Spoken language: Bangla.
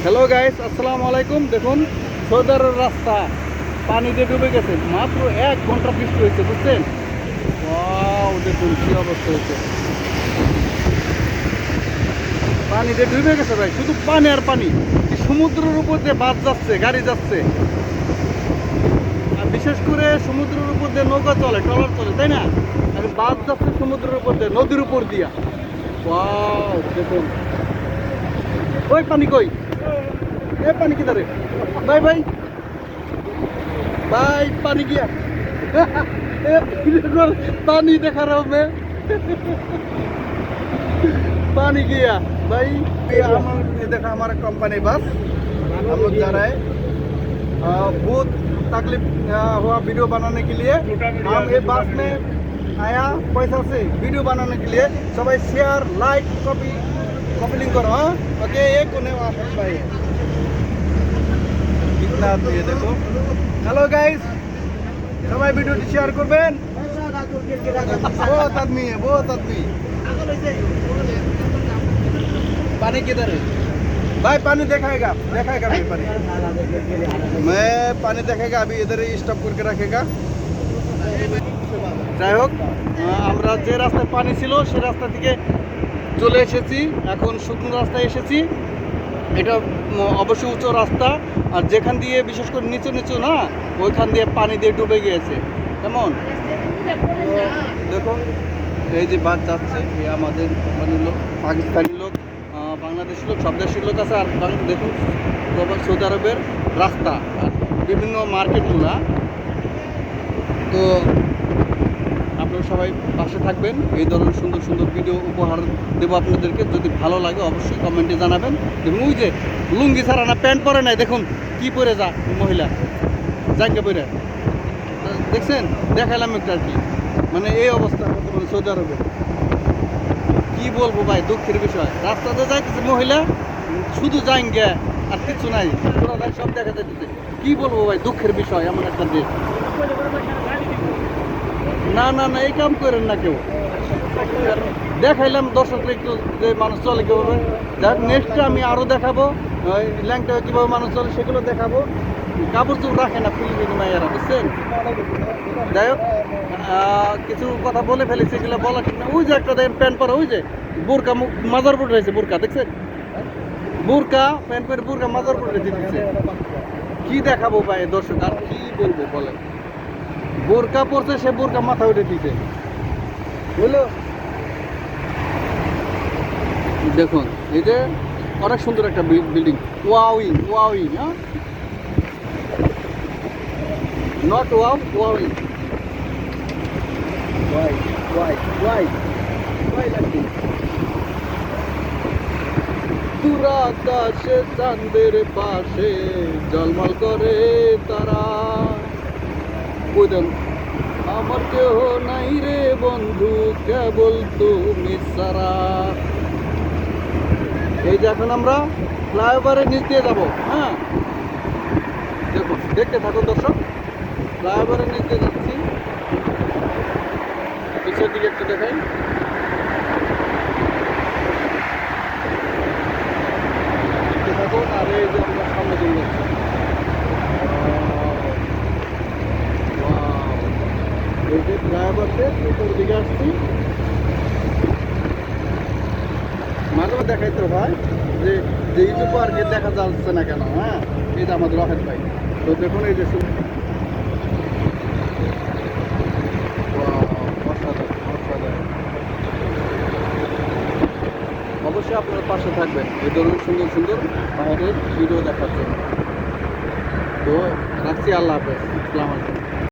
হ্যালো গাইস, আসসালামু আলাইকুম। দেখুন সৌদারের রাস্তা পানিতে ডুবে গেছে। মাত্র 1 ঘন্টা বৃষ্টি হয়েছে, বুঝছেন? ওয়াও, দেখুন কি অবস্থা হয়েছে। পানিতে ডুবে গেছে ভাই, শুধু পানি আর পানি। সমুদ্রের উপর দিয়ে বাস যাচ্ছে, গাড়ি যাচ্ছে, আর বিশেষ করে সমুদ্রের উপর দিয়ে নৌকা চলে, ট্রলার চলে, তাই না? আর বাস যাচ্ছে সমুদ্রের উপর দিয়ে, নদীর উপর দিয়া। ওয়াও, দেখুন। ওই পানি কই? এ পানি কিধারে? ভাই ভাই ভাই, পানি গিয়া। पानी देखा रहा हूँ मैं। पानी गया भाई। ये देखा हमारा कंपनी बस, हम लोग जा रहे हैं। बहुत तकलीफ हुआ वीडियो बनाने के लिए। हम ये बस में आया पैसा से वीडियो बनाने के लिए। सब शेयर लाइक कॉपी लिंक करो। हाँ ओके, एक कोने भाई कितना आदमी है देखो। हेलो गाइस, সবাই ভিডিওটি শেয়ার করবেন। बहुत आदमी है, बहुत आदमी। पानी किधर है भाई? पानी दिखाएगा भाई पानी। मैं पानी देखेगा अभी, इधर ही स्टॉप करके रखेगा। যাই হোক, আমরা যে রাস্তায় পানি ছিল সেই রাস্তা থেকে চলে এসেছি, এখন শুকনো রাস্তায় এসেছি। এটা অবশ্যই উঁচু রাস্তা, আর যেখান দিয়ে বিশেষ করে নিচু নিচু না, ওইখান দিয়ে পানি দিয়ে ডুবে গিয়েছে। কেমন দেখুন, এই যে বাস যাচ্ছে, এই আমাদের লোক, পাকিস্তানি লোক, বাংলাদেশি লোক, সব দেশের লোক আছে। আর দেখুন সৌদি আরবের রাস্তা আর বিভিন্ন মার্কেটগুলা। তো আপনারা সবাই পাশে থাকবেন, এই ধরনের সুন্দর সুন্দর ভিডিও উপহার দেবো আপনাদেরকে। যদি ভালো লাগে অবশ্যই কমেন্টে জানাবেন। দেখুন ওই যে লুঙ্গি ছাড়া না, প্যান্ট পরে নাই, দেখুন কি পরে যা মহিলা জাঙ্গে পরে, দেখছেন? দেখালাম একটু আর কি, মানে এই অবস্থা বর্তমানে সৌদি আরবে। কি বলবো ভাই, দুঃখের বিষয়। রাস্তাতে যাইতেছে মহিলা, শুধু জাঙ্গে আর কিছু নাই, সব দেখা যাইতেছে। কি বলবো ভাই, দুঃখের বিষয় এমন একটা দেশ। না না না, এই কাম করেন না কেউ। দেখাইলাম দর্শকরা একটু যে মানুষ চলে কীভাবে। যাক, নেক্সটে আমি আরও দেখাবো ল্যাংটা কীভাবে মানুষ চলে, সেগুলো দেখাবো। কাপড় চোপড় রাখে না ফিলিপিনি মাইয়ারা, বুঝছেন? যাই হোক, কিছু কথা বলে ফেলেছি, এগুলো বলা ঠিক না। ওই যে একটা দেখেন প্যান্ট পরা, ওই যে বোরকা, মাজার পরে রয়েছে বোরকা, দেখছেন? বোরকা প্যান্ট পরে বোরকা মাজার পরে রেখে দিচ্ছে। কি দেখাবো ভাই দর্শক, আর কি বলবো বলেন? বোরকা পরছে, সে বোরকা মাথা উঠে দিতে, বুঝলো? দেখুন এই যে অনেক সুন্দর একটা বিল্ডিং। ওয়াউই, হ্যাঁ, নট ওয়াউই। পুরা আকাশে চাঁদের পাশে জলমল করে তারা। বুঝলেন, আমার কেহ নাই রে বন্ধু, কেবল তুমি সারা। এই যে এখন আমরা ফ্লাইওভারের নিচ দিয়ে যাবো। হ্যাঁ দেখুন, দেখতে থাকুন দর্শক, ফ্লাইওভারের নিচ দিয়ে যাচ্ছি। পিছের দিকে একটু দেখাই। দেখতে থাকুন, আর এই যে আমরা সামনে চলে যাচ্ছি। এই যে ফ্লাইওভার দিয়ে উপর দিকে আসছি। মাঝে মাঝে দেখাইতে ভাই যে ইউটিউব আর কি দেখা যাচ্ছে না কেন। হ্যাঁ, এই যে আমাদের রকেট ভাই। তো দেখুন এই যে অবশ্যই আপনার পাশে থাকবেন এই ধরনের সুন্দর সুন্দর বাইরের ভিডিও দেখার জন্য। তো রাখছি, আল্লাহ হাফেজ, আসসালামু আলাইকুম।